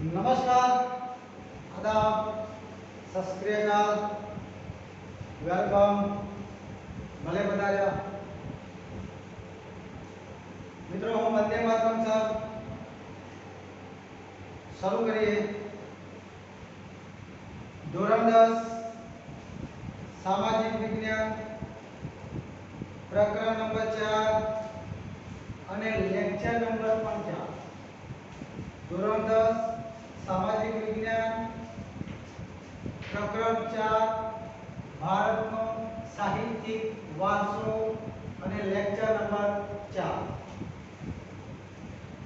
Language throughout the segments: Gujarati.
नमस्कार, आदाब, सत श्री अकाल, वेलकम, भले बताया। मित्रों हम वंदे मातरम सर शुरू करिए। धोरण 10 सामाजिक विज्ञान प्रकरण नंबर 4 અને લેક્ચર નંબર 5। ધોરણ 10 सामाजिक विज्ञान प्रकरण 4 भारतનો સાહિત્યિક વારસો અને લેક્ચર નંબર 4।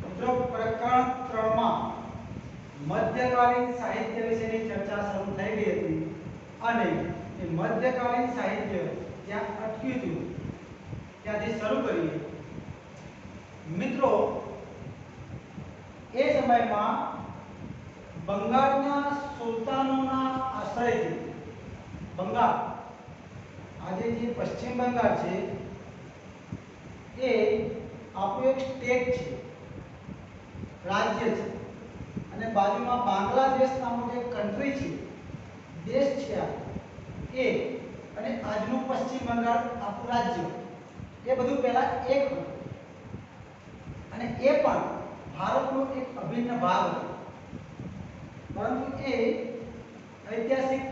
મિત્રો પ્રકરણ 3 માં મધ્યકાલીન સાહિત્ય વિશેની ચર્ચા શરૂ થઈ ગઈ હતી અને એ મધ્યકાલીન સાહિત્ય ત્યાં અટક્યું હતું ત્યાંથી શરૂ કરીએ। મિત્રો એ સમયમાં બંગાળના સુલતાનોના આશ્રયથી બંગાળ આજે જે પશ્ચિમ બંગાળ છે એ આપણું એક સ્ટેટ છે, રાજ્ય છે અને બાજુમાં બાંગ્લાદેશ નામનો જે કન્ટ્રી છે, દેશ છે એ અને આજનું પશ્ચિમ બંગાળ આપણું રાજ્ય એ બધું પહેલા એક હતું અને એ પણ ભારતનો એક અભિન્ન ભાગ હતો। પરંતુ એ ઐતિહાસિક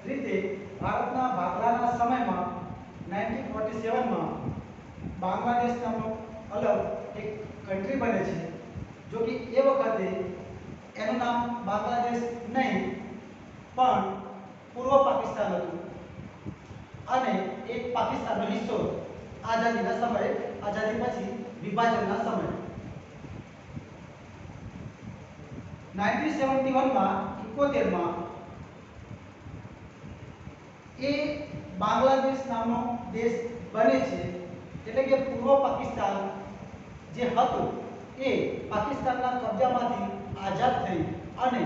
રીતે ભારતના ભાગલાના સમયમાં 1947 માં બાંગ્લાદેશ નામનો અલગ એક કન્ટ્રી બને છે, જો કે એ વખતે એનું નામ બાંગ્લાદેશ નહીં પણ પૂર્વ પાકિસ્તાન હતું અને એક પાકિસ્તાનનો હિસ્સો આઝાદીના સમયે, આઝાદી પછી વિભાજનના સમયે 1971 માં 71 માં એ બાંગ્લાદેશ નામનો દેશ બને છે, એટલે કે પૂર્વ પાકિસ્તાન જે હતું એ પાકિસ્તાનના કબજામાંથી આઝાદ થઈ અને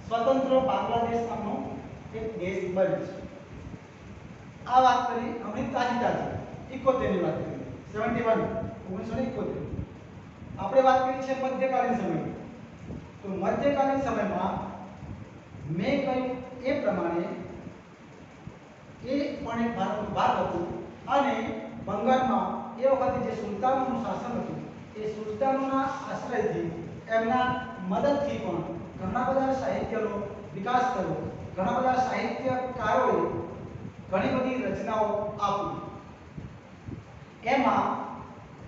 સ્વતંત્ર બાંગ્લાદેશ નામનો એક દેશ બને છે। આ વાત કરી અમે તાજી 71 ની વાત કરી, 71 1971। આપણે વાત કરી છે મધ્યકાલીન સમય। તો મધ્યકાલીન સમયમાં મેં કહ્યું એ પ્રમાણે એ પણ એક ભારતનો ભાગ હતું અને બંગાળમાં એ વખતે જે સુલતાનોનું શાસન હતું એ સુલતાનોના આશ્રયથી એમના મદદથી પણ ઘણા બધા સાહિત્યનો વિકાસ થયો। ઘણા બધા સાહિત્યકારોએ ઘણી બધી રચનાઓ આપી। એમાં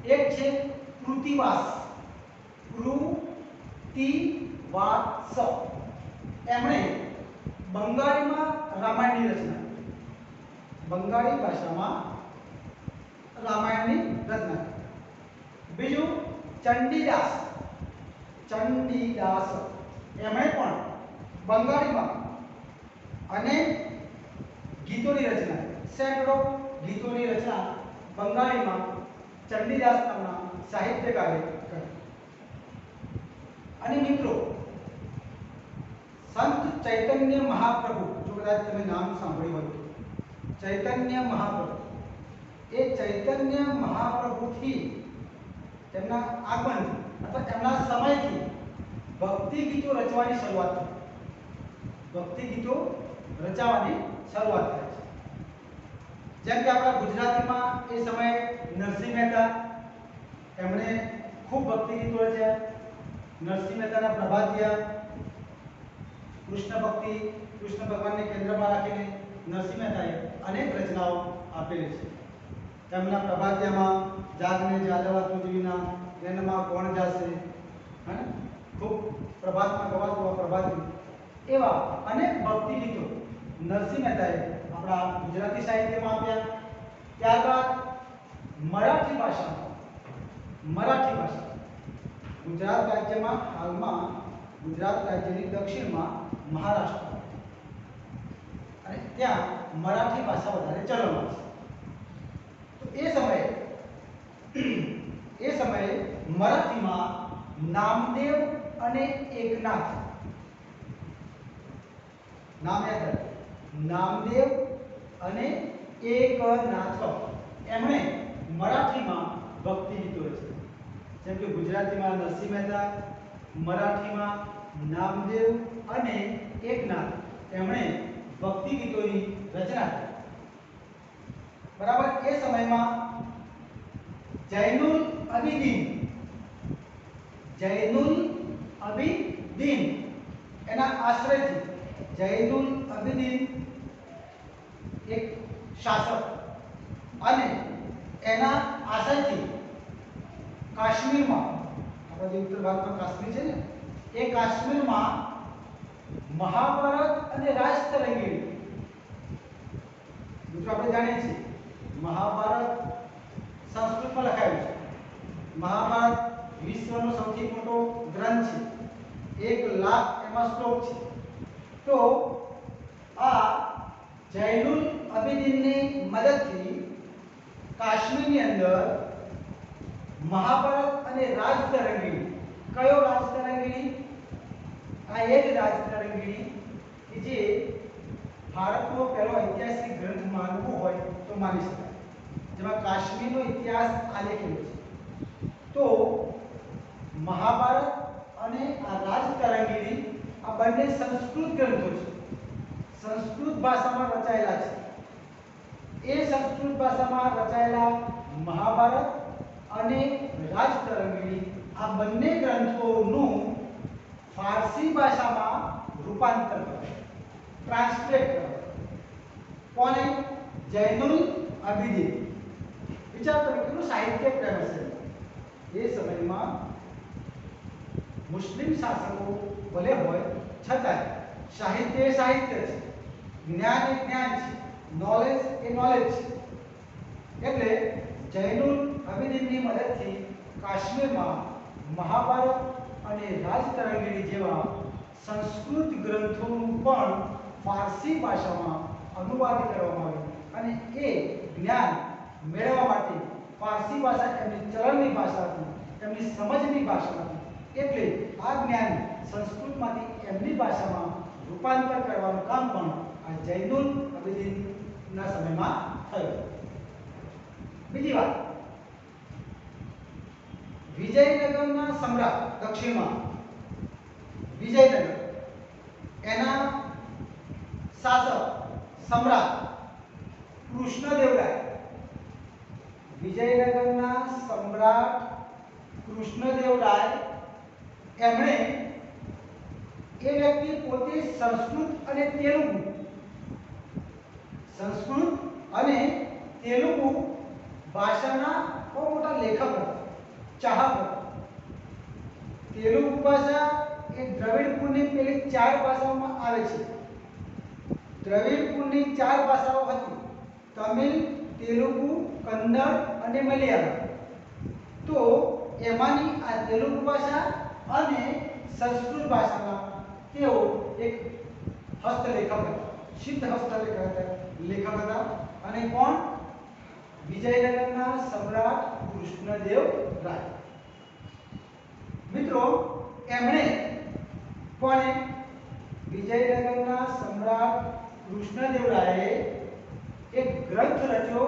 એક છે કૃતિવાસ, કૃતિવાસ। એમણે બંગાળીમાં રામાયણની રચના, બંગાળી ભાષામાં રામાયણની રચના। બીજું ચંડીદાસ, ચંડીદાસ એમણે પણ બંગાળીમાં અને ગીતોની રચના, સેંકડો ગીતોની રચના બંગાળીમાં ચંડીદાસ નામના સાહિત્યકારે કરી। અને મિત્રો સંત ચૈતન્ય મહાપ્રભુ, જો કદાચ તમે નામ સાંભળ્યું હોય, ચૈતન્ય મહાપ્રભુ, એ ચૈતન્ય મહાપ્રભુથી તેમના આગમન અથવા તેમના સમયથી ભક્તિ ગીતો રચવાની શરૂઆત થઈ। ભક્તિ ગીતો રચાવાની શરૂઆત થાય છે। જેમ કે આપણા ગુજરાતીમાં એ સમયે નરસિંહ મહેતા, એમણે ખૂબ ભક્તિ ગીતો રચ્યા। નરસિંહ મહેતાના પ્રભાતિયા, કૃષ્ણ ભક્તિ, કૃષ્ણ ભગવાનને કેન્દ્રમાં રાખીને નરસિંહ મહેતાએ અનેક રચનાઓ આપેલી છે। તેમના પ્રભાતિયામાં જાગને જાદવા તુજ વિના, એનમાં કોણ જાશે, હે ખૂબ પ્રભાતમાં ગવાતું પ્રભાતિયું, એવા અનેક ભક્તિ ગીતો નરસિંહ મહેતાએ આપણા ગુજરાતી સાહિત્યમાં આપ્યા। ત્યારબાદ મરાઠી ભાષામાં, મરાઠી ભાષા ગુજરાત રાજ્યમાં, હાલમાં ગુજરાત રાજ્યની દક્ષિણમાં મહારાષ્ટ્ર અને ત્યાં મરાઠી ભાષા વધારે ચલણમાં છે। તો એ સમયે મરાઠીમાં નામદેવ અને એકનાથ, નામ યાદ રાખો, નામદેવ અને એકનાથ એમણે મરાઠીમાં ભક્તિ ગીતો રચ્યા। જેમ કે ગુજરાતીમાં નરસિંહ મહેતા, મરાઠીમાં નામદેવ અને એકનાથ તેમણે ભક્તિ ગીતોની રચના કરી. બરાબર. એ સમયમાં જૈનુલ અબિદીન એના આશ્રયથી જૈનુલ અબિદીન એક શાસક અને એના આશ્રયથી કાશ્મીરમાં, આપણા જે ઉત્તર ભારતમાં કાશ્મીર છે ને, એ કાશ્મીરમાં મહાભારત અને રાજતરંગીણી, મિત્રો આપણે જાણીએ છીએ મહાભારત સંસ્કૃતમાં લખાયું છે. મહાભારત વિશ્વનો સૌથી મોટો ગ્રંથ છે. 1 લાખ એમાં શ્લોક છે. તો આ જૈનુલ અબિદીનની મદદથી કાશ્મીરની અંદર મહાભારત અને રાજતરંગીણી, કયો રાજતરંગીણી? આ એ જ રાજતરંગીણી કે જે ભારતનો પહેલો ઐતિહાસિક ગ્રંથ માનવો હોય તો માની શકાય, જેમાં કાશ્મીરનો ઇતિહાસ આલેખેલો છે. તો મહાભારત અને આ રાજતરંગીણી આ બંને સંસ્કૃત ગ્રંથો છે, સંસ્કૃત ભાષામાં રચાયેલા છે. એ સંસ્કૃત ભાષામાં રચાયેલા મહાભારત અને રાજતરંગીણી આ બંને ગ્રંથોનું ફારસી ભાષામાં રૂપાંતર કર્યું, ટ્રાન્સલેટ કર્યું. કોને? જૈનુલ અબિદીન. વિચાર કરો કેટલું સાહિત્ય પ્રેમ હશે. એ સમયમાં મુસ્લિમ શાસકો ભલે હોય છતાં સાહિત્ય એ સાહિત્ય છે, જ્ઞાન એ જ્ઞાન છે, નોલેજ એ નોલેજ છે. એટલે જૈનુલ અબિદીનની મદદથી કાશ્મીરમાં મહાભારત અને રાજતરંગીણી જેવા સંસ્કૃત ગ્રંથોનું પણ ફારસી ભાષામાં અનુવાદ કરવામાં આવ્યું અને એ જ્ઞાન મેળવવા માટે ફારસી ભાષા એમની ચલણની ભાષા હતી, એમની સમજની ભાષા હતી. એટલે આ જ્ઞાન સંસ્કૃતમાંથી એમની ભાષામાં રૂપાંતર કરવાનું કામ પણ આ જૈનુલ અબિદીનના સમયમાં થયું. બીજી વાત, વિજયનગરના સમ્રાટ, દક્ષિણમાં વિજયનગર, એના શાસક સમ્રાટ કૃષ્ણદેવરાય, વિજયનગરના સમ્રાટ કૃષ્ણદેવરાય એમણે, એ વ્યક્તિ પોતે સંસ્કૃત અને તેલુગુ ભાષાના બહુ મોટા લેખક હતા, ચાહક હતા. તેલુગુ ભાષા એ દ્રવિડ કુળની પેલી 4 ભાષાઓમાં આવે છે. દ્રવિડ કુળની 4 ભાષાઓ હતી, તમિલ, તેલુગુ, કન્નડ અને મલયાલમ. તો એમાંની આ તેલુગુ ભાષા અને સંસ્કૃત ભાષાના તેઓ એક હસ્તલેખક હતા, સિદ્ધ લેખક હતા. અને કોણ? વિજયનગરના સમ્રાટ કૃષ્ણદેવરાય. મિત્રો એમણે, કોણે? વિજયનગરના સમ્રાટ કૃષ્ણદેવરાયે એક ગ્રંથ રચ્યો,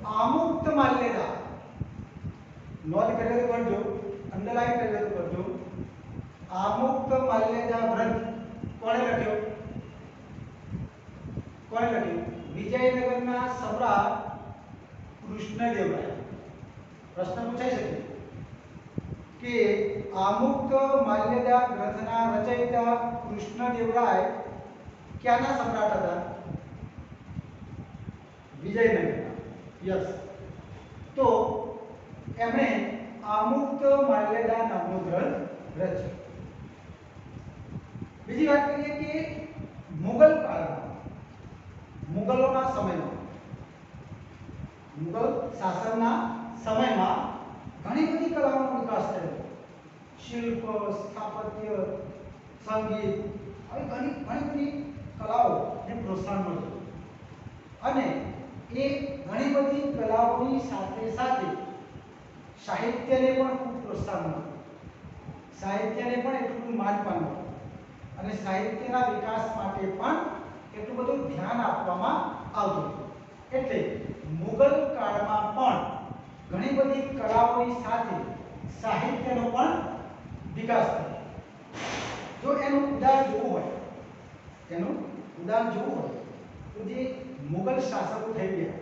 આમુક્તમાલ્યદા. નોંધ કરી તો કરજો, અંડરલાઈન કરી તો કરજો. આમુક્તમાલ્યદા ગ્રંથ કોણે લખ્યો? વિજયનગરના સમ્રાટ કૃષ્ણદેવરાય. પ્રશ્ન પૂછાઈ શકે કે આમુક્તમાલ્યદા ગ્રંથના રચયિતા કૃષ્ણદેવરાય ક્યાંના સમ્રાટ હતા? વિજયનગરના. યસ. તો એમણે આમુક્તમાલ્યદા નામનો ગ્રંથ રચ્યો. બીજી વાત કરીએ કે મુગલ કાળમાં, મુગલોના સમયમાં, મુગલ શાસનના સમયમાં ઘણી બધી કલાઓનો વિકાસ થયો. શિલ્પ, સ્થાપત્ય, સંગીત, આવી ઘણી બધી કલાઓને પ્રોત્સાહન મળ્યું. અને એ ઘણી બધી કલાઓની સાથે સાથે સાહિત્યને પણ ખૂબ પ્રોત્સાહન મળ્યું. સાહિત્યને પણ એટલું માન પામ્યું અને સાહિત્યના વિકાસ માટે પણ એટલું બધું ધ્યાન આપવામાં આવતું હતું. એટલે મુગલ કાળમાં પણ ઘણી બધી કલાઓની સાથે સાહિત્યનો પણ વિકાસ થયો. જો એનું ઉદાહરણ જોવું હોય, એનું ઉદાહરણ જોવું હોય તો જે મુગલ શાસકો થઈ ગયા,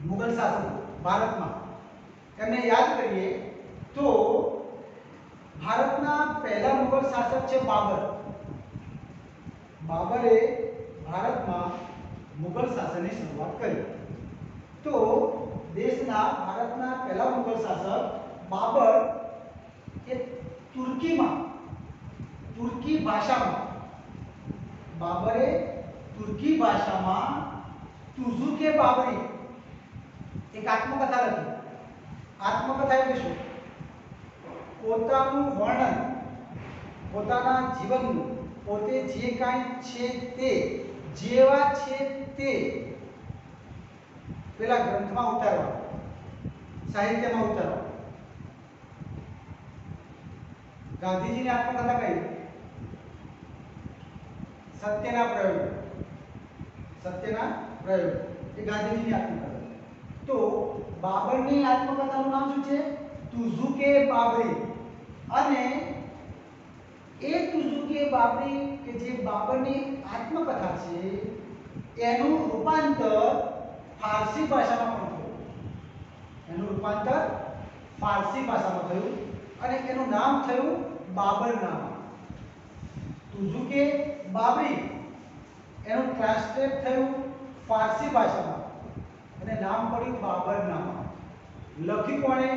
મુગલ શાસકો ભારતમાં, એમને યાદ કરીએ તો ભારતના પહેલા મુગલ શાસક છે બાબર. બાબરે ભારતમાં મુગલ શાસનની શરૂઆત કરી. તો દેશના ભારતના પહેલા મુગલ શાસક બાબર એ તુર્કી ભાષામાં, બાબરે તુર્કી ભાષામાં તુઝુકે બાબરી એક આત્મકથા લખી. આત્મકથા એટલે શું? પોતાનું વર્ણન, પોતાના જીવનનું, પોતે જે કાંઈ છે તે, જેવા છે તે પેલા ગ્રંથમાં ઉતારવા, સાહિત્યમાં ઉતારવા. ગાંધીજીની આત્મકથા કઈ? સત્યના પ્રયોગ. સત્યના પ્રયોગ એ ગાંધીજીની આત્મકથા. તો બાબરની આત્મકથાનું નામ શું છે? તુઝુકે બાબરી. અને એ તુઝુકે બાબરી કે જે બાબરની આત્મકથા છે એનું રૂપાંતર ફારસી ભાષામાં પણ થયું. એનું રૂપાંતર ફારસી ભાષામાં થયું અને એનું નામ થયું બાબરનામા. તુઝુકે બાબરી એનું ટ્રાન્સલેટ થયું ફારસી ભાષામાં અને નામ પડ્યું બાબરનામા. લખ્યું કોણે?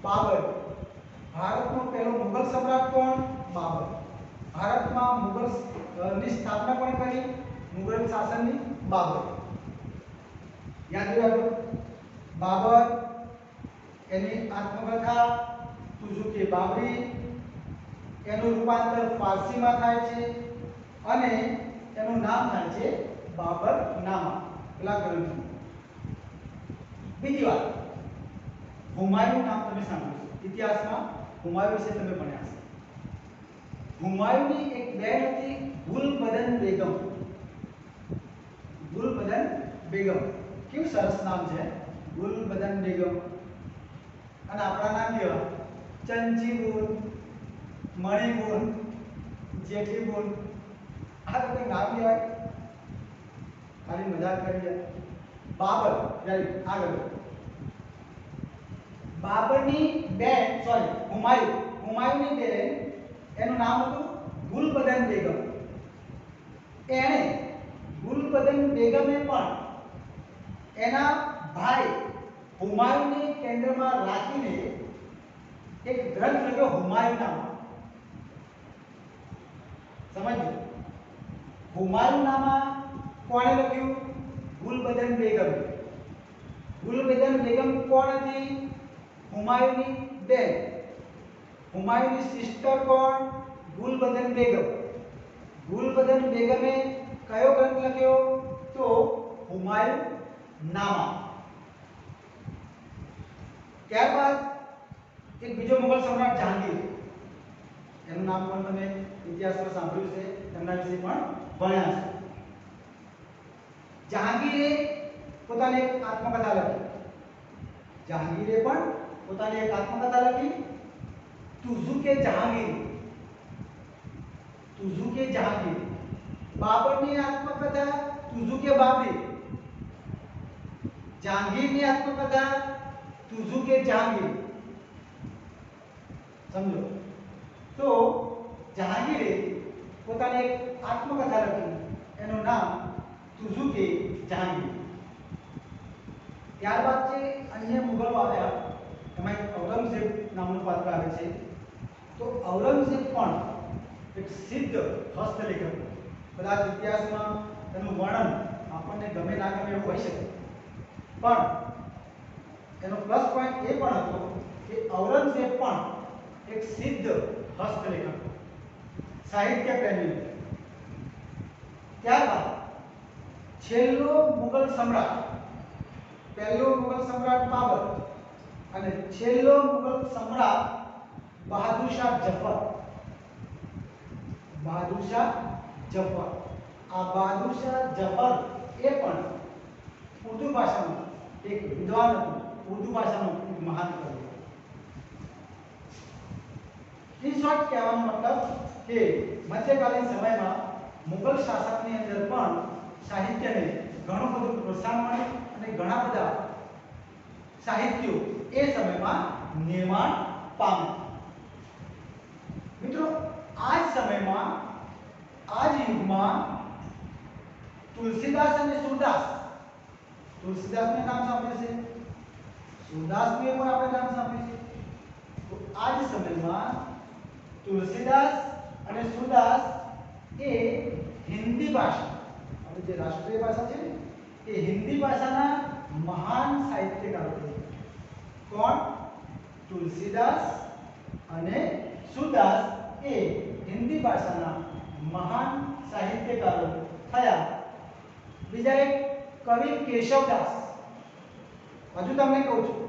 બાબર. ભારતનો પહેલો મુગલ સમ્રાટ કોણ? બાબર. ભારતમાં મુગલની સ્થાપના કોણે કરી? મુગલ શાસનની બાબર. યાદ રાખો, બાબર, એની આત્મકથા તુઝુકે બાબરી, એનું રૂપાંતર ફારસીમાં થાય છે અને એનું નામ થાય છે બાબરનામા, પેલા ગ્રંથનું. બીજી વાત, હુમાયુનું નામ તમે સાંભળ્યું છે. ઇતિહાસમાં હુમાયુ વિશે તમે ભણ્યા હશે. હુમાયુની એક બહેન હતી ગુલબદન બેગમ. ગુલબદન બેગમ, કેવું સરસ નામ છે, ગુલબદન બેગમ. અને આપણા નામ કેવા? ચંચીબુન, મણિબુન, જેઠીબુન. આ તો કંઈ નામ કહેવાય? ખાલી મજાક કરી. બાબર, આગળ. બાબરની બેન, સોરી, હુમાયુની બેન, એનું નામ હતું ગુલબદન બેગમ. એણે ગુલબદન બેગમે પણ એના ભાઈ હુમાયુને કેન્દ્રમાં રાખીને એક ગ્રંથ લખ્યો હુમાયુનામા. સમજો, હુમાયુનામા કોણે લખ્યું? ગુલબદન બેગમ. ગુલબદન બેગમ કોણ હતી? હુમાયુની બેન. હુમાયુની સિસ્ટર કોણ? ગુલબદન બેગમ. ગુલબદન બેગમે કયો ગ્રંથ લખ્યો? તો હુમાયુનામા. ત્યારબાદ એક બીજો મુગલ સમ્રાટ જહાંગીર. એનું નામ પણ તમે ઇતિહાસમાં સાંભળ્યું છે, એમના વિશે પણ ભણ્યા છે. જહાંગીરે પોતાની એક આત્મકથા લખી. જહાંગીરે પણ પોતાની એક આત્મકથા લખી, તુઝુકે જહાંગીર. તુઝુકે જહાંગીર. બાબરની આત્મકથા તુઝુકે બાબરી. જહાંગીરની આત્મકથા તુઝુકે જહાંગીર. સમજો, તો જહાંગીરે પોતાની એક આત્મકથા લખી, એનું નામ તુઝુકે જહાંગીર. ત્યારબાદ જે અન્ય મુગલો આવ્યા એમાં એક ઔરંગઝેબ નામનું પાત્ર આવે છે. તો ઔરંગઝેબ પણ એક સિદ્ધ હસ્તલેખક. કદાચ ઇતિહાસમાં તેનું વર્ણન આપણને ગમે ના ગમે એવું હોઈ શકે, પણ એનો પ્લસ પોઈન્ટ એ પણ હતો કે ઔરંગઝેબ પણ એક સિદ્ધ હસ્તલેખક, સાહિત્ય પ્રેમી. ત્યારબાદ છેલ્લો મુગલ સમ્રાટ, પહેલો મુગલ સમ્રાટ બાબર અને છેલ્લો મુગલ સમ્રાટ બહાદુર શાહ જફર. બહાદુર શાહ જફર. આ બહાદુર શાહ જફર એ પણ ઉર્દુ ભાષાનો એક વિદ્વાન હતો, ઉર્દુ ભાષાનો એક મહાન કવિ. ઇન શોર્ટ કહેવાનો મતલબ કે મધ્યકાલીન સમયમાં મુગલ શાસનની અંદર પણ સાહિત્યને ઘણું બધું પ્રોત્સાહન મળ્યું અને ઘણા બધા સાહિત્યો એ સમયમાં નિર્માણ પામ્યા. મિત્રો આ જ સમયમાં આ જ યુગમાં તુલસીદાસ અને સુરદાસ, તુલસીદાસનું નામ સાંભળ્યું છે, સુરદાસનું પણ આપણે નામ સાંભળ્યું છે. તો આ જ સમયમાં તુલસીદાસ અને સુરદાસ એ હિન્દી ભાષા, આપણી જે રાષ્ટ્રીય ભાષા છે ને એ હિન્દી ભાષાના મહાન સાહિત્યકારો છે. કોણ? તુલસીદાસ અને સુરદાસ એ હિન્દી ભાષાના મહાન સાહિત્યકારો થયા. બીજા એક કવિ કેશવદાસ. હજુ તમને કહું છું,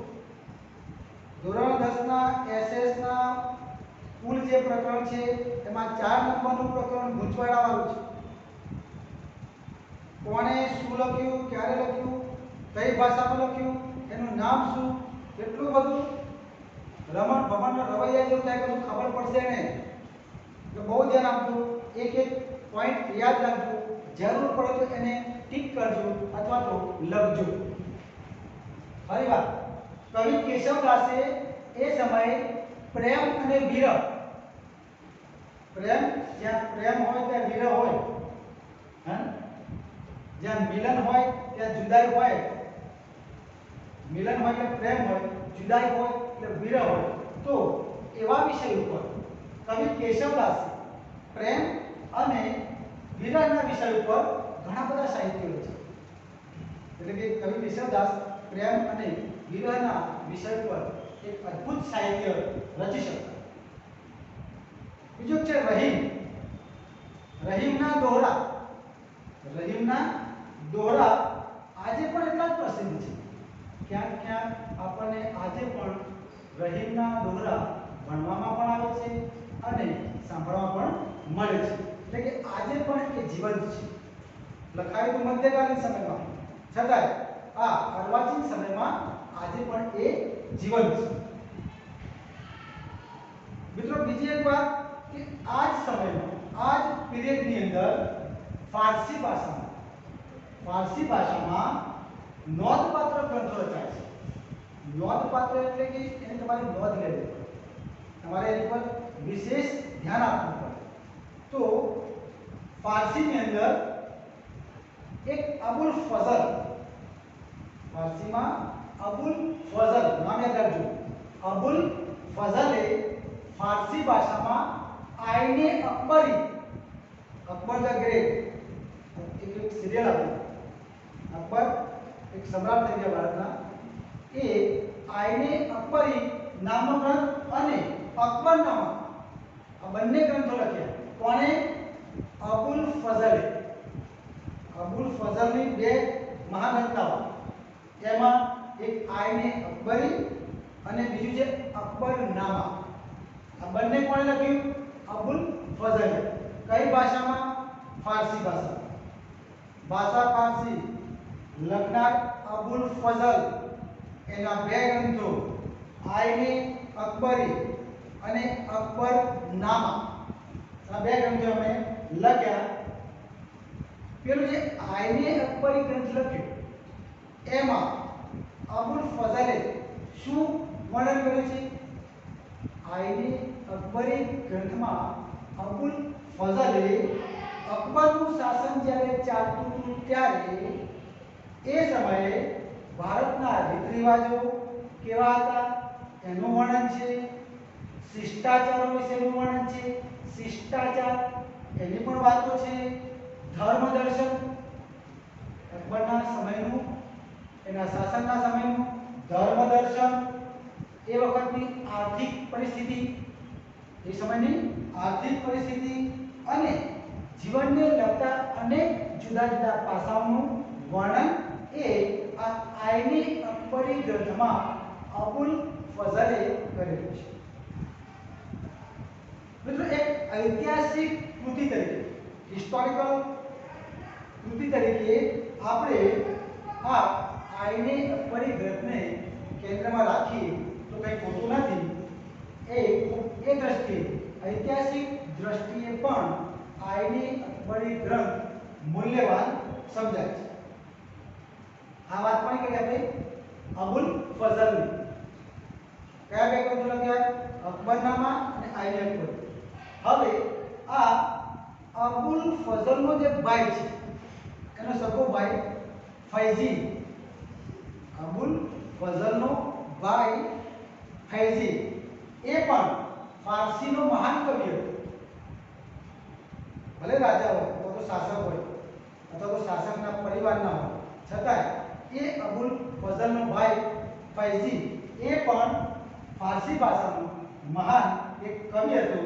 ધોરણ 10 ના એસએસ ના કુલ જે પ્રકરણ છે એમાં 4 નંબરનું પ્રકરણ ગૂંચવાડાવાળું છે. કોણે શું લખ્યું, ક્યારે લખ્યું, કઈ ભાષામાં લખ્યું, એનું નામ શું, એટલું બધું રમણ ભમણ રવૈયા જેવું થાય કે ખબર પડશે ને. તો બહુ ધ્યાન આપજો, એક એક પોઈન્ટ યાદ રાખજો, જરૂર પડે તો એને ટીક કરજો અથવા તો લખજો. ફરી વાત, કવિ કેશવદાસે એ સમયે પ્રેમ અને વિરહ, પ્રેમ જ્યાં પ્રેમ હોય ત્યાં વિરહ હોય, હા, જ્યાં મિલન હોય ત્યાં જુદાઈ હોય, મિલન હોય એટલે પ્રેમ હોય, જુદાઈ હોય એટલે વિરહ હોય. તો એવા વિષય ઉપર કવિ કેશવદાસે પ્રેમ અને વિરહના વિષય ઉપર ઘણા બધા સાહિત્યો છે. એટલે કે કવિ કેશવદાસ પ્રેમ અને વિરહના વિષય પર એક અદ્ભુત સાહિત્ય રચી શક્યા. બીજું છે રહીમ. રહીમના દોહરા, રહીમના દોહરા આજે પણ એટલા જ પ્રસિદ્ધ છે. ક્યાંક ક્યાંક આપણને આજે પણ રહીમના દોહરા ભણવામાં પણ આવે છે અને સાંભળવા પણ મળે છે. એટલે કે આજે પણ એ જીવંત છે. લખાયું તો મધ્યકાલીન સમયમાં, છતાંય આ અર્વાચીન સમયમાં આજે પણ એ જીવંત છે. મિત્રો બીજી એક વાત કે આ જ સમયમાં, આ જ પીરિયડની અંદર ફારસી ભાષામાં નોંધપાત્ર ગ્રંથો રચાય છે. નોંધપાત્ર એટલે કે એની તમારે નોંધ લેવી પડે, તમારે એની પર વિશેષ ધ્યાન આપવું પડે. તો ફારસીની અંદર એક અબુલ ફઝલ, ફારસીમાં અબુલ ફઝલ નામ યાદ રાખજો. અબુલ ફઝલે ફારસી ભાષામાં આઈને અકબરી, અકબર ધ ગ્રેટ, એક સિરિયલ હતી, અકબર એક સમ્રાટ થઈ ગયા ભારતના, એ આઈને અકબરી નામનો ગ્રંથ અને અકબરનામા આ બંને ગ્રંથો લખ્યા. કોણે? અબુલ ફઝલે. અબુલ ફઝલની બે મહાગ્રંથો, એમાં એક આઈને અકબરી અને બીજું છે અકબરનામા. આ બંને કોણે લખ્યું? અબુલ ફઝલે. કઈ ભાષામાં? ફારસી ભાષા. ભાષા ફારસી, લખનાર અબુલ ફઝલ. એના બે ગ્રંથો આઈને અકબરી અને અકબરનામા, આ બે ગ્રંથો અમે લખ્યા. પેલું જે આઈને અકબરી ગ્રંથ લખ્યો એમાં અબુલ ફઝલે શું વર્ણન કર્યું છે? આઈને અકબરી ગ્રંથમાં અબુલ ફઝલે અકબરનું શાસન જ્યારે ચાલતું હતું ત્યારે એ સમયે ભારતના રીત રિવાજો કેવા હતા એનું વર્ણન છે. શિષ્ટાચારો વિશેનું વર્ણન છે. શિષ્ટાચાર એની પણ વાતો છે. ધર્મ દર્શન, અકબરના સમયનું, એના શાસનના સમયનું ધર્મ દર્શન, એ વખતની આર્થિક પરિસ્થિતિ, એ સમયની આર્થિક પરિસ્થિતિ અને જીવનને લગતા અનેક જુદા જુદા પાસાઓનું વર્ણન એ આ આઈને અકબરી ગ્રંથમાં અબુલ ફઝલે કરેલું છે. મિત્રો એક ઐતિહાસિક કૃતિ તરીકે, હિસ્ટોરિકલ કૃતિ તરીકે આપણે આ આઈને અકબરી ગ્રંથને કેન્દ્રમાં રાખીએ તો કંઈ ખોટું નથી. એ દ્રષ્ટિએ ઐતિહાસિક દ્રષ્ટિએ પણ આઈની અકબરી ગ્રંથ મૂલ્યવાન સમજાય છે. આ વાત પણ કરી આપણે અબુલ ફઝલની. કયા બે ગ્રંથો લખ્યા? અકબરનામા અને આઈની અકબરી. હવે આ અબુલ ફઝલનો જે ભાઈ છે એનો સગો ભાઈ ફૈઝી, અબુલ ફઝલનો ભાઈ ફૈઝી એ પણ ફારસીનો મહાન કવિ હતો. ભલે રાજા હોય અથવા તો શાસક હોય અથવા તો શાસકના પરિવારના હોય, છતાંય એ અબુલ ફઝલનો ભાઈ ફૈઝી એ પણ ફારસી ભાષાનો મહાન એક કવિ હતો.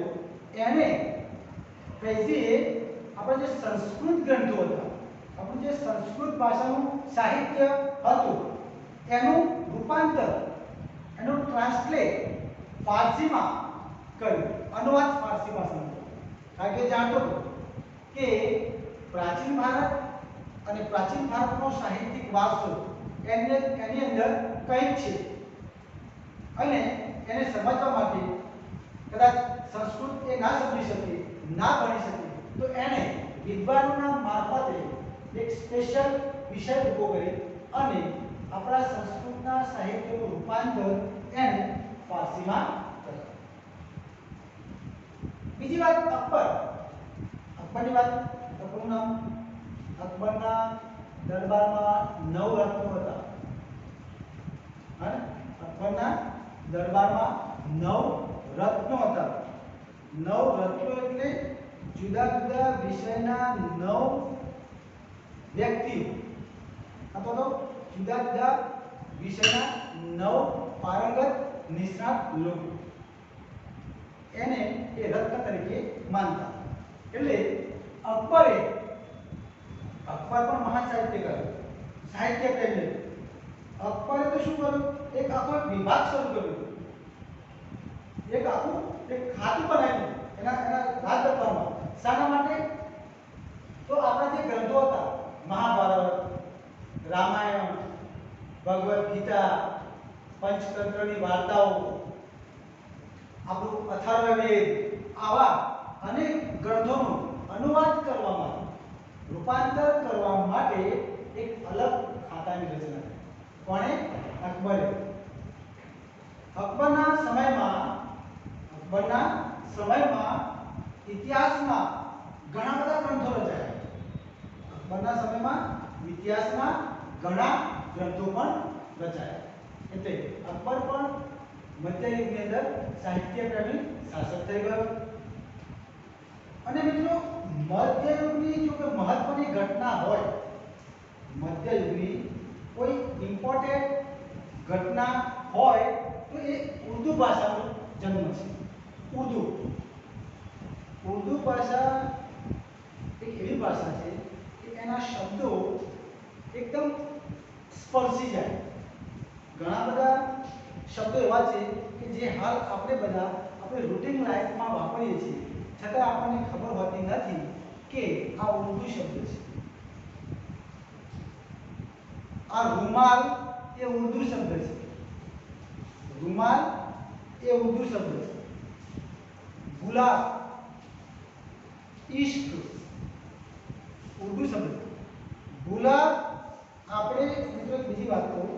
એને ફૈઝીએ આપણે જે સંસ્કૃત ગ્રંથો હતા, આપણું જે સંસ્કૃત ભાષાનું સાહિત્ય હતું એનું રૂપાંતર, એનું ટ્રાન્સલેટ ફારસીમાં કર્યું, અનુવાદ ફારસી ભાષામાં. કારણ કે જાણતો હતો કે પ્રાચીન ભારત અને પ્રાચીન ભારતનો સાહિત્યિક વારસો એની અંદર કંઈક છે અને એને સમજવા માટે કદાચ સંસ્કૃત એ ના સમજી શકે, ના ભણી શકે, તો એને વિદ્વાનોના મારફતે એક સ્પેશિયલ વિષય ઊભો કરી અને આપણા સંસ્કૃતના સાહિત્યનું રૂપાંતર એને ફારસીમાં કર્યું. બીજી વાત અકબર. અકબરની વાત. અકબરનું નામ, અકબરના દરબારમાં 9 રત્નો હતા. અને અકબરના દરબારમાં 9 રત્નો હતા. 9 રત્નો એટલે જુદા જુદા વિષયના 9 વ્યક્તિઓ અથવા તો જુદા જુદા વિષયના 9 પારંગત નિષ્ણાત લોકો, એને એ રત્ન તરીકે માનતા. એટલે અકબર પણ મહાન સાહિત્યકાર, સાહિત્ય પ્રેમી. અકબરે તો શું કર્યું? એક આખો વિભાગ શરૂ કર્યો, એક આખું એક ખાતું બનાવ્યું એના રાજ દરબારમાં. શાના માટે? તો આપણા જે ગ્રંથો હતા, મહાભારત, રામાયણ, ભગવદ્ ગીતા, પંચતંત્રની વાર્તાઓ, આપણું અથર્વવેદ, આવા અનેક ગ્રંથોનો અનુવાદ કરવા માટે, રૂપાંતર કરવા માટે એક અલગ ખાતાની રચના કરી. કોણે? અકબરે. અકબરના સમયમાં ઇતિહાસના ઘણા બધા ગ્રંથો રચાયા. અકબરના સમયમાં ઇતિહાસના ઘણા ગ્રંથો પણ રચાયા. એટલે અકબર પણ મધ્યયુગની અંદર સાહિત્ય પ્રેમી શાસક થઈ ગયો. અને મિત્રો, મધ્યયુગની જો કોઈ મહત્વની ઘટના હોય, મધ્યયુગની કોઈ ઇમ્પોર્ટન્ટ ઘટના હોય તો એ ઉર્દુ ભાષાનો જન્મ છે. ઉર્દુ ભાષા એક એવી ભાષા છે કે એના શબ્દો એકદમ સ્પર્શી જાય. ઘણા બધા શબ્દો એવા છે કે જે હાલ આપણે બધા આપણે રૂટીન લાઈફમાં વાપરીએ છીએ, છતાં આપણને ખબર હોતી નથી કે આ ઉર્દુ શબ્દ છે. આ રૂમાલ એ ઉર્દુ શબ્દ છે. રૂમાલ એ ઉર્દુ શબ્દ છે. ગુલાબ, इश्क उर्दू शब्द. गुलाब આપણે મિત્રો બીજી વાત કહું,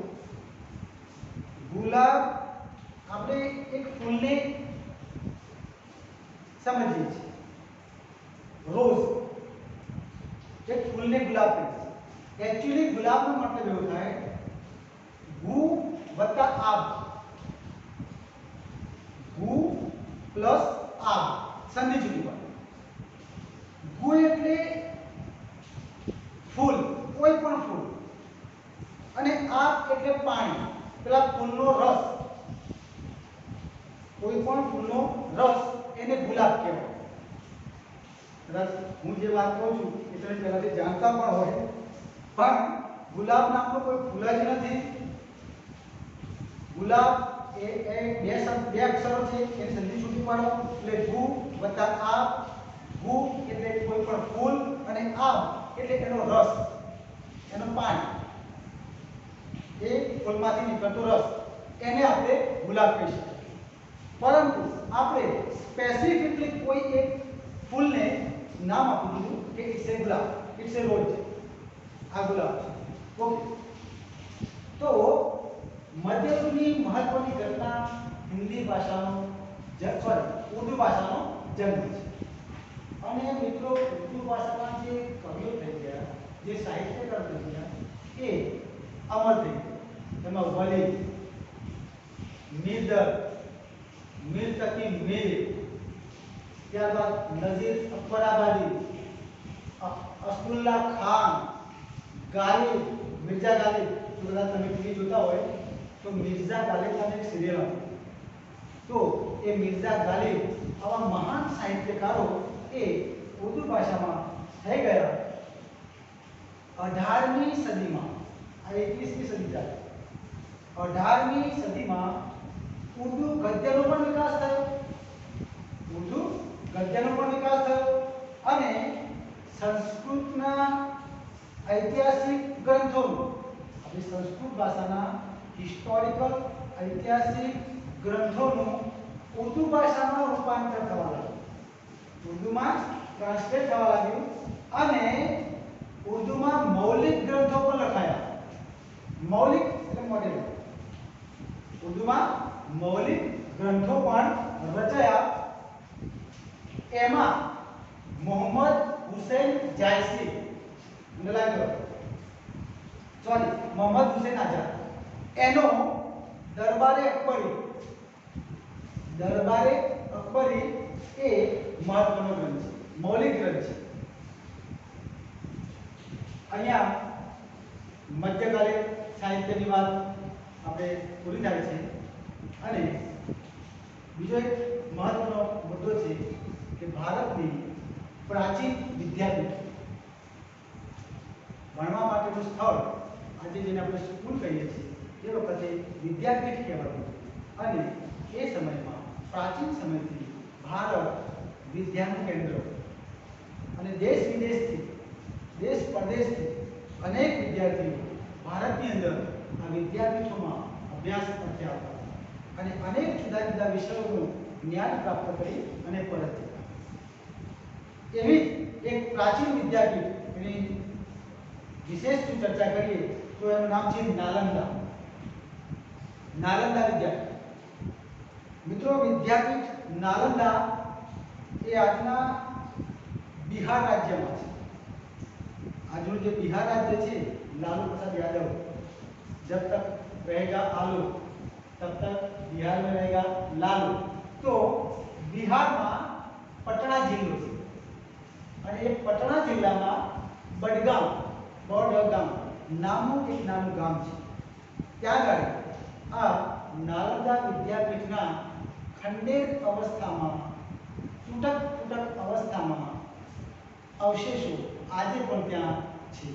ગુલાબ આપણે એક ફૂલને સમજીએ છીએ. રોઝ એક ફૂલને ગુલાબ કહે છે. एक्चुअली गुलाबનો મતલબ એવો થાય ગુ વત્તા આબ, ગુ પ્લસ આબ સંધિ જુદી પડે. ગુ એટલે ફૂલ, કોઈ પણ ફૂલ, અને આબ એટલે પાણી, પેલા ફૂલનો રસ, કોઈ પણ ફૂલનો રસ એને ગુલાબ કહેવાય. કદાચ હું જે વાત કહું છું એ તમે પહેલાથી જાણતા પણ હોય, પણ ગુલાબ નામનો કોઈ ફૂલ જ નથી. ગુલાબ એ બે અક્ષરો છે, એની સંધિ છૂટી પાડો એટલે ગુ વત્તા આબ. ગુ એટલે કોઈ પણ ફૂલ અને આબ એટલે એનો રસ, એનો પાણી, એ ફૂલમાંથી નીકળતો રસ, એને આપણે ગુલાબ કહી શકીએ. પરંતુ આપણે સ્પેસિફિકલી કોઈ એક નામ આપી દીધું કે ઇટ્સ એ ગુલાબ, ઇટ્સ એ રોજ, આ ગુલાબ છે. ઓકે, તો મધ્યયુગની મહત્વની ઘટના હિન્દી ભાષાનો ઉર્દુ ભાષાનો જન્મ છે. અને મિત્રો ઉર્દુ ભાષામાં જે કવિઓ થઈ ગયા, જે સાહિત્યકાર થઈ ગયા, એ અમર થઈ ગયા. એમાં વલી, મિર્દર, મીર તકી મીર, ત્યારબાદ નઝીર અકબરાબાદી, અસદુલ્લા ખાન, ગાલિબ, મિર્ઝા ગાલિબ. જો કદાચ તમે ટીવી જોતા હોય તો મિર્ઝા ગાલિબ નામે એક સિરિયલ હતી. તો એ મિર્ઝા ગાલિબ આવા મહાન સાહિત્યકારો એ ઉર્દુ ભાષામાં થઈ ગયા 18મી સદીમાં. આ 21મી સદી ચાલે. 18મી સદીમાં ઉર્દુ ગદ્યનો પણ વિકાસ થયો, ઉર્દુ ગદ્યનો પણ વિકાસ થયો અને સંસ્કૃતના ઐતિહાસિક ગ્રંથોનું, આપણી સંસ્કૃત ભાષાના હિસ્ટોરિકલ ઐતિહાસિક ગ્રંથોનું ઉર્દુ ભાષામાં રૂપાંતર થવા લાગ્યું, ઉર્દુમાં ટ્રાન્સલેટ થવા લાગ્યું અને ઉર્દુમાં મૌલિક ગ્રંથો પણ લખાયા. મૌલિક એટલે મોડેલ. ઉર્દુમાં મૌલિક ગ્રંથો પણ રચાયા. એમાં મોહમ્મદ હુસૈન જાયસી, મોહમ્મદ હુસૈન આઝાદ, એનો દરબારે અકબરી, દરબારે અકબરી એ મહત્વનો ગ્રંથ છે, મૌલિક ગ્રંથ છે. અહીંયા મધ્યકાલીન સાહિત્યની વાત આપણે પૂરી થાય છે. અને બીજો એક મહત્વનો મુદ્દો છે કે ભારતની પ્રાચીન વિદ્યાપીઠ, ભણવા માટેનું સ્થળ, આજે જેને આપણે સ્કૂલ કહીએ છીએ, એ વખતે વિદ્યાપીઠ કહેવાતું. અને એ સમયમાં પ્રાચીન સમયથી ભારત વિદ્યાનું કેન્દ્ર, અને દેશ વિદેશથી, દેશ પરદેશથી અનેક વિદ્યાર્થીઓ ભારતની અંદર આ વિદ્યાપીઠોમાં અભ્યાસ કરતા આવતા અને અનેક જુદા જુદા વિષયોનું જ્ઞાન પ્રાપ્ત કરી અને પરત જતા. એવી એક પ્રાચીન વિદ્યાપીઠ, એની વિશેષ ચર્ચા કરીએ તો એનું નામ છે નાલંદા, નાલંદા વિદ્યાપીઠ. મિત્રો, વિદ્યાપીઠ નાલંદા એ આજના બિહાર રાજ્યમાં છે. આજનું જે બિહાર રાજ્ય છે, लालू प्रसाद यादव जब तक रहेगा आलू तब तक बिहार में रहेगा लालू. तो बिहार में पटना जिल्लो છે અને એ પટણા જિલ્લામાં બડગામ, બડગામ નામનું એક નાનું ગામ છે. ત્યાં આગળ આ નાલંદા વિદ્યાપીઠના ખંડેર અવસ્થામાં, તૂટક અવસ્થામાં અવશેષો આજે પણ ત્યાં છે.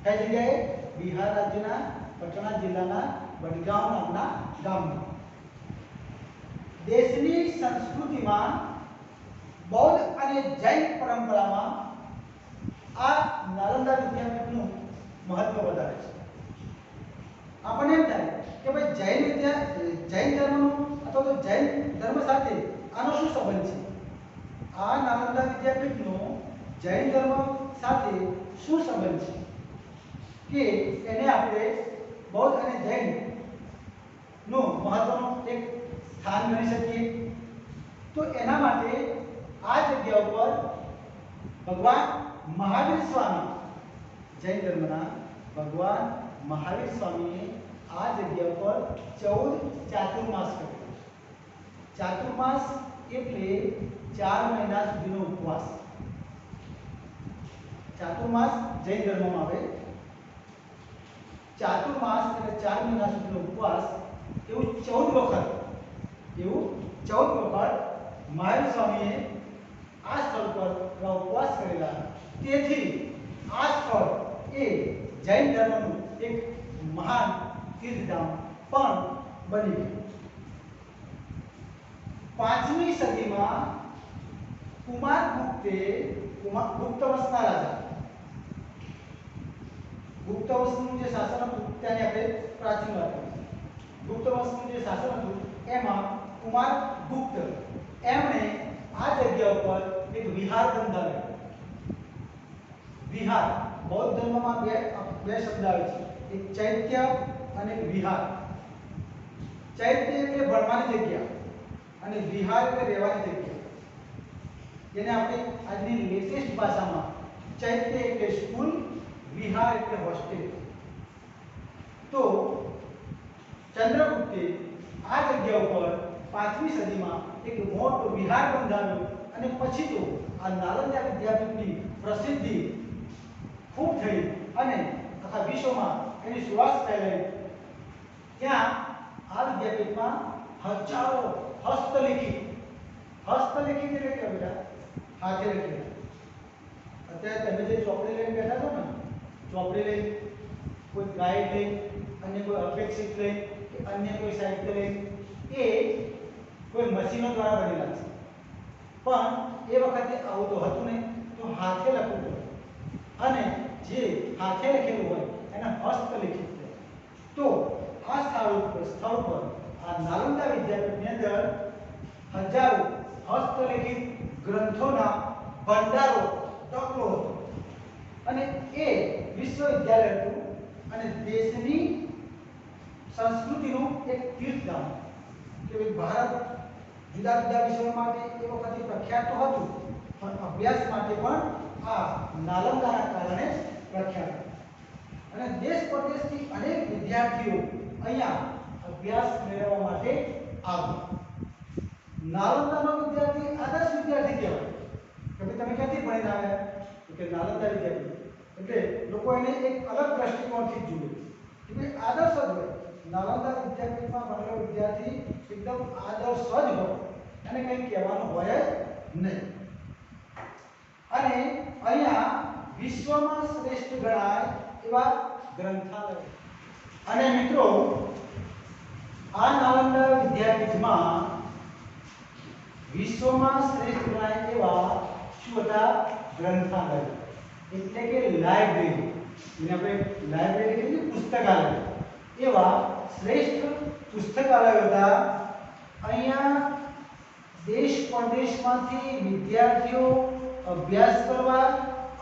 કઈ જગ્યાએ? બિહાર રાજ્યના પટના જિલ્લાના બડગામ નામના ગામમાં. દેશની સંસ્કૃતિમાં બૌદ્ધ અને જૈન પરંપરામાં આ નાલંદા વિદ્યાપીઠનું મહત્વ વધારે છે. આપણને એમ થાય કે ભાઈ જૈન ધર્મનું અથવા તો જૈન ધર્મ સાથે આનો શું સંબંધ છે? આ નાલંદા વિદ્યાપીઠનો જૈન ધર્મ સાથે શું સંબંધ છે કે એને આપણે બૌદ્ધ અને જૈન નું મહત્વનું એક સ્થાન ગણી શકીએ? તો એના માટે આ જગ્યા ઉપર ભગવાન મહાવીર સ્વામી, જૈન ધર્મના ભગવાન મહાવીર સ્વામીએ આ જગ્યા ઉપર 14 ચાતુર્માસ કર્યા. ચાતુર્માસ એટલે 4 મહિના સુધીનો ઉપવાસ. ચાતુર્માસ જૈન ધર્મમાં આવે. ચાતુર્માસ એટલે 4 મહિના સુધીનો ઉપવાસ. એવું 14 વખત મહાવીર સ્વામીએ આ સ્થળ પર ઉપવાસ કરેલા. તેથી આ સ્થળ એ જૈન ધર્મનું એક મહાન તીર્થધામ પણ બની ગયું. 5મી સદીમાં ગુપ્ત વંશના રાજા, ગુપ્ત વંશનું જે શાસન હતું ત્યાંની આપણે પ્રાચીન વાત કરીએ. ગુપ્ત વંશનું જે શાસન હતું એમાં કુમાર ગુપ્ત એમણે આ જગ્યા ઉપર એક વિહાર બંધાવ્યો. વિહાર બૌદ્ધ ધર્મમાં બે શબ્દ આવે છે, એક ચૈત્ય અને એક વિહાર. ચૈત્ય એટલે ભણવાની જગ્યા અને વિહાર એટલે રહેવાની જગ્યા. જેને આપણે આજની લેટેસ્ટ ભાષામાં ચૈત્ય એટલે સ્કૂલ, વિહાર એટલે હોસ્ટેલ. તો ચંદ્રગુપ્તે આ જગ્યા ઉપર 5મી સદીમાં એક મોટો વિહાર બંધાવ્યો અને પછી તો આ નાલંદા વિદ્યાપીઠની પ્રસિદ્ધિ ખૂબ થઈ અને આખા વિશ્વમાં એની સુવાસ ફેલાઈ. ત્યાં આ વિદ્યાપીઠમાં હજારો હસ્તલિખિત એટલે કે બેટા હાથે લખેલા. અત્યારે તમે જે ચોપડી લઈને બેઠા છો ને, ચોપડી લઈ કોઈ ગાઈડ લઈ અન્ય કોઈ અપેક્ષિત લઈ કે અન્ય કોઈ સાહિત્ય લઈ, એ કોઈ મશીનો દ્વારા બનેલા છે. પણ એ વખતે આવું તો હતું નહીં, તો હાથે લખવું પડે અને જે હાથે લખેલું હોય એને હસ્તલિખિત કહેવાય. તો આ સ્થળ પર આ નાલંદા વિદ્યાપીઠની અંદર હજારો હસ્તલિખિત ગ્રંથોના ભંડારો ટકલો હતો અને એ વિશ્વવિદ્યાલય હતું અને દેશની સંસ્કૃતિનું એક તીર્થધામ. કે ભારત જુદા જુદા વિષયો માટે એ વખતે પ્રખ્યાત તો હતું, પણ અભ્યાસ માટે પણ આ નાલંદાના કારણે પ્રખ્યાત હતું. અને દેશ પરદેશથી અનેક વિદ્યાર્થીઓ અહીંયા અભ્યાસ મેળવવા માટે આવ્યા. નાલંદાનો વિદ્યાર્થી આદર્શ વિદ્યાર્થી કહેવાય. કે તમે ક્યાંથી ભણીને આવ્યા? તો કે નાલંદા વિદ્યાર્થી. એટલે લોકો એને એક અલગ દ્રષ્ટિકોણથી જુએ કે ભાઈ આદર્શ જ હોય. નાલંદા વિદ્યાપીઠમાં ભણેલો વિદ્યાર્થી એકદમ આદર્શ જ હોય, એને કંઈ કહેવાનું હોય જ નહીં. અને અહીંયા વિશ્વમાં શ્રેષ્ઠ ગણાય એવા ગ્રંથાલય. અને મિત્રો, આ નાલંદા વિદ્યાપીઠમાં વિશ્વમાં શ્રેષ્ઠ ગણાય એવા શું હતા? ગ્રંથાલય એટલે કે લાઇબ્રેરી. એને આપણે લાઇબ્રેરી એટલે પુસ્તકાલય. એવા શ્રેષ્ઠ પુસ્તકાલયો હતા. અહીંયા દેશ પરદેશમાંથી વિદ્યાર્થીઓ અભ્યાસ કરવા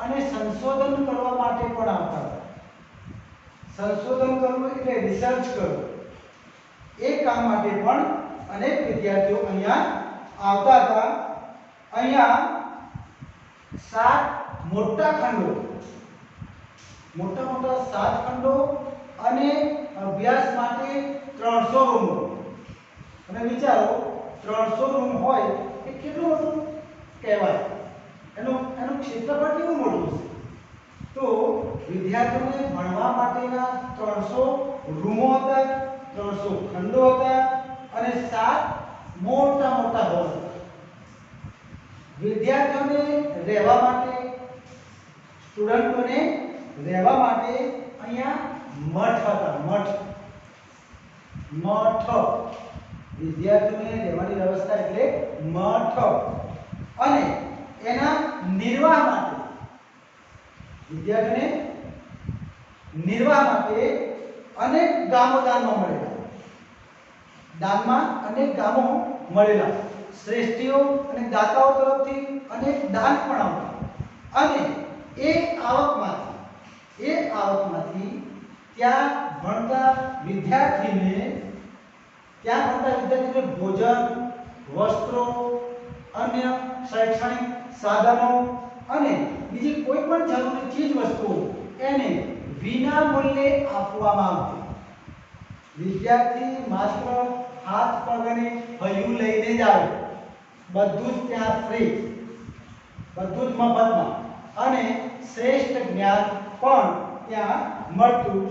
અને સંશોધન કરવા માટે પણ આવતા હતા. સંશોધન કરવું એટલે રિસર્ચ કરવું, એ કામ માટે પણ અનેક વિદ્યાર્થીઓ અહીંયા આવતા હતા. અહીંયા 7 મોટા ખંડો, મોટા 7 ખંડો અને અભ્યાસ માટે 300 રૂમો. અને વિચારો 300 રૂમ હોય એ કેટલું મોટું કહેવાય, એનું ક્ષેત્રફળ કેવું મોટું છે. તો વિદ્યાર્થીઓને ભણવા માટેના 300 રૂમો હતા, 300 ખંડો હતા અને 7 મોટા હોલ હતા. વિદ્યાર્થીઓને રહેવા માટે, સ્ટુડન્ટોને રહેવા માટે અહીંયા મઠ હતા. મઠ વિદ્યાર્થીઓને રહેવાની વ્યવસ્થા એટલે મઠ. અને એના નિર્વાહ માટે, વિદ્યાર્થીઓને નિર્વાહ માટે અનેક ગામો દાનમાં મળેલા. દાનમાં અનેક ગામો મળેલા. શ્રેષ્ઠીઓ અને દાતાઓ તરફથી અનેક દાન પણ આવતા. અને એ આવકમાંથી ત્યાં ભણતા વિદ્યાર્થીને ભોજન, વસ્ત્રો, અન્ય શૈક્ષણિક સાધનો અને બીજી કોઈ પણ જરૂરી ચીજ વસ્તુઓ એને વિના મૂલ્યે આપવામાં આવતી. વિદ્યાર્થી માત્ર હાથ પગને હૈયું લઈને જ આવે, બધું જ ત્યાં ફ્રી, બધું જ મફતમાં. અને શ્રેષ્ઠ જ્ઞાન પણ ત્યાં મળતું.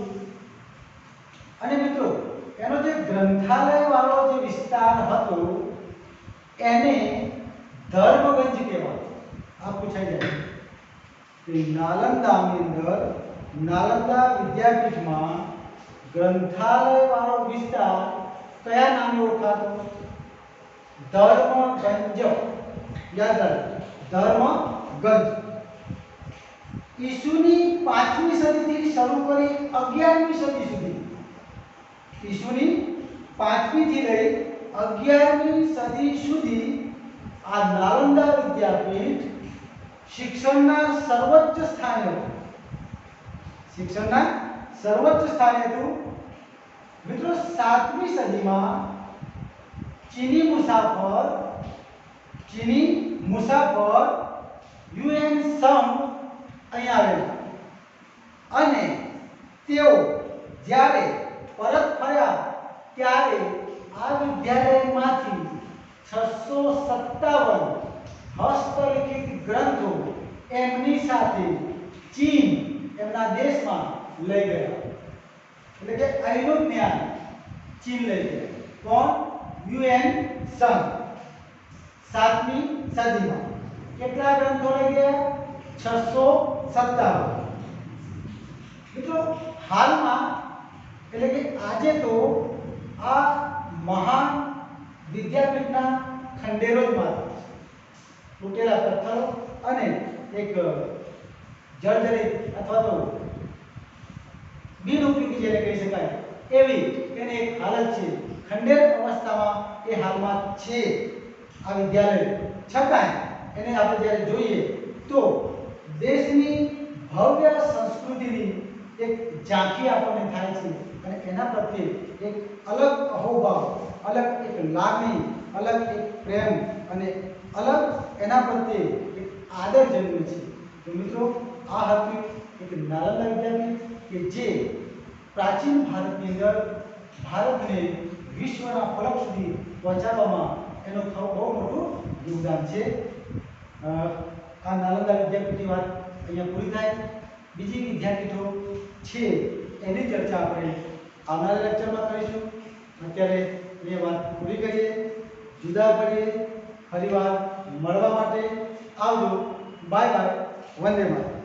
અને મિત્રો, એનો જે ગ્રંથાલય વાળો જે વિસ્તાર હતો એને ધર્મગંજ કહેવાય. આ પૂછાઈ જાય કે નાલંદાની અંદર, નાલંદા વિદ્યાપીઠમાં ગ્રંથાલય વાળો વિસ્તાર કયા નામે ઓળખાતો? ધર્મગંજ. યાદ રાખજો, ધર્મગંજ. ઈસુની 5મી સદીથી શરૂ કરી 11મી સદી સુધી, ઈસુની 5મી થી લઈ 11મી સદી સુધી આ નાલંદા વિદ્યાપીઠ શિક્ષણના સર્વોચ્ચ સ્થાને હતું. શિક્ષણના સર્વોચ્ચ સ્થાને હતું. મિત્રો 7મી સદીમાં ચીની મુસાફર યુએન સમ અહીંયા આવેલા અને તેઓ જ્યારે પરત ફર્યા ત્યારે આ વિદ્યાલયમાંથી 657 હસ્તલિખિત ગ્રંથો એમની સાથે ચીન એમના દેશમાં લઈ ગયા. એટલે કે અહીંનું જ્ઞાન ચીન લઈ ગયા. કોણ? યુએન સમ 7મી સદીમાં કેટલા ગ્રંથો લઈ ગયા? 657. મિત્રો હાલમાં એટલે કે આજે તો આ મહાન વિદ્યાપીઠના ખંડેરો જ માત્ર છે. તૂટેલા પથ્થરો અને એક જર્જરિત અથવા તો બિનઉપયોગી જેને કહી શકાય એવી તેની એક હાલત છે. ખંડેર અવસ્થામાં એ હાલમાં છે આ વિદ્યાલય. છતાંય એને આપણે જ્યારે જોઈએ તો દેશની ભવ્ય સંસ્કૃતિની એક ઝાંખી આપણને થાય છે અને એના પ્રત્યે એક અલગ અહોભાવ, અલગ એક લાગણી, અલગ એક પ્રેમ અને અલગ એના પ્રત્યે એક આદર જન્મે છે. તો મિત્રો આ હતું એક નાલંદા વિદ્યાપીઠ કે જે પ્રાચીન ભારતની અંદર ભારતને વિશ્વના ફલક સુધી પહોંચાડવામાં એનું બહુ મોટું યોગદાન છે. આ નાલંદા વિદ્યાપીઠની વાત અહીંયા પૂરી થાય. બીજી વિદ્યાપીઠો છે એની ચર્ચા આપણે આવનારા લેક્ચરમાં કરીશું. અત્યારે એ વાત પૂરી કરીએ, જુદા પડીએ. ફરીવાર મળવા માટે આવજો. Bye bye. વંદે માતરમ.